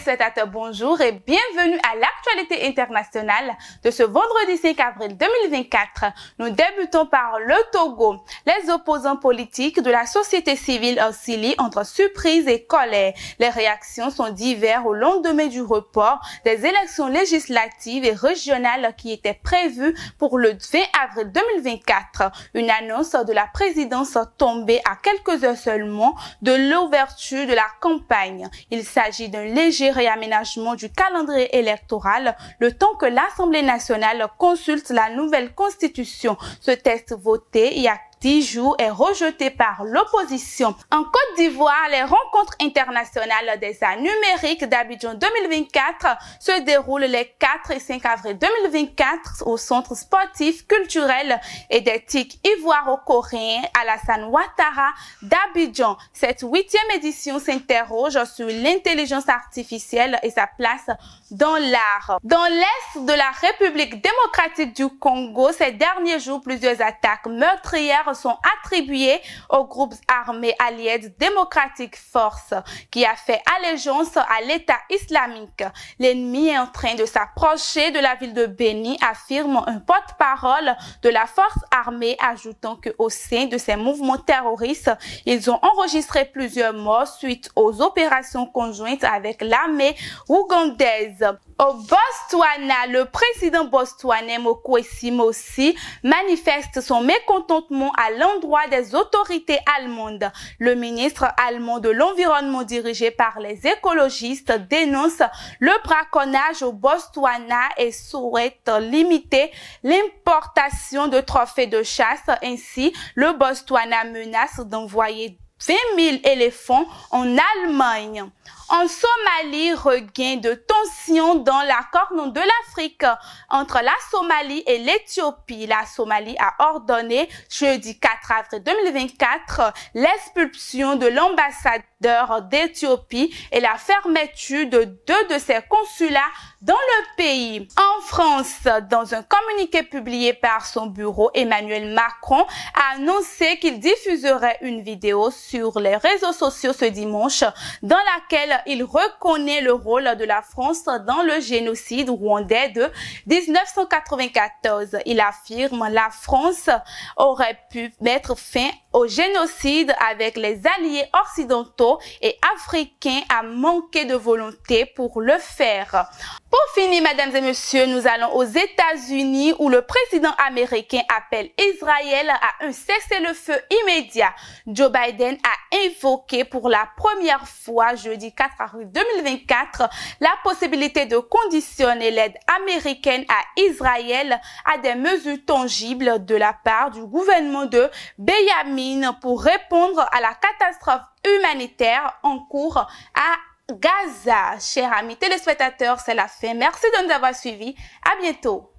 téléspectateurs, bonjour et bienvenue à l'actualité internationale de ce vendredi 5 avril 2024. Nous débutons par le Togo. Les opposants politiques de la société civile oscillent entre surprise et colère. Les réactions sont diverses au lendemain du report des élections législatives et régionales qui étaient prévues pour le 20 avril 2024. Une annonce de la présidence tombée à quelques heures seulement de l'ouverture de la campagne. Il s'agit d'un léger réaménagement du calendrier électoral, le temps que l'Assemblée nationale consulte la nouvelle constitution. Ce texte voté il y a 10 jours est rejeté par l'opposition. En Côte d'Ivoire, les rencontres internationales des arts numériques d'Abidjan 2024 se déroulent les 4 et 5 avril 2024 au centre sportif, culturel et d'éthique ivoiro-coréen Alassane Ouattara d'Abidjan. Cette 8e édition s'interroge sur l'intelligence artificielle et sa place dans l'art. Dans l'est de la République démocratique du Congo, ces derniers jours, plusieurs attaques meurtrières sont attribuées aux groupes armés Allied Democratic Force qui a fait allégeance à l'État islamique. L'ennemi est en train de s'approcher de la ville de Beni, affirme un porte-parole de la force armée, ajoutant qu'au sein de ces mouvements terroristes, ils ont enregistré plusieurs morts suite aux opérations conjointes avec l'armée ougandaise. Au Botswana, le président botswanais Mokwesi Mossi manifeste son mécontentement à l'endroit des autorités allemandes. Le ministre allemand de l'Environnement dirigé par les écologistes dénonce le braconnage au Botswana et souhaite limiter l'importation de trophées de chasse. Ainsi, le Botswana menace d'envoyer 20 000 éléphants en Allemagne. En Somalie, regain de tension dans la corne de l'Afrique entre la Somalie et l'Éthiopie. La Somalie a ordonné jeudi 4 avril 2024 l'expulsion de l'ambassadeur d'Éthiopie et la fermeture de 2 de ses consulats dans le pays. En France, dans un communiqué publié par son bureau, Emmanuel Macron a annoncé qu'il diffuserait une vidéo sur les réseaux sociaux ce dimanche dans laquelle il reconnaît le rôle de la France dans le génocide rwandais de 1994. Il affirme la France aurait pu mettre fin au génocide avec les alliés occidentaux et africains a manqué de volonté pour le faire. Pour finir, mesdames et messieurs, nous allons aux États-Unis où le président américain appelle Israël à un cessez-le-feu immédiat. Joe Biden a évoqué pour la première fois jeudi 4 avril 2024 la possibilité de conditionner l'aide américaine à Israël à des mesures tangibles de la part du gouvernement de Benjamin pour répondre à la catastrophe humanitaire en cours à Gaza. Chers amis téléspectateurs, c'est la fin. Merci de nous avoir suivis. À bientôt.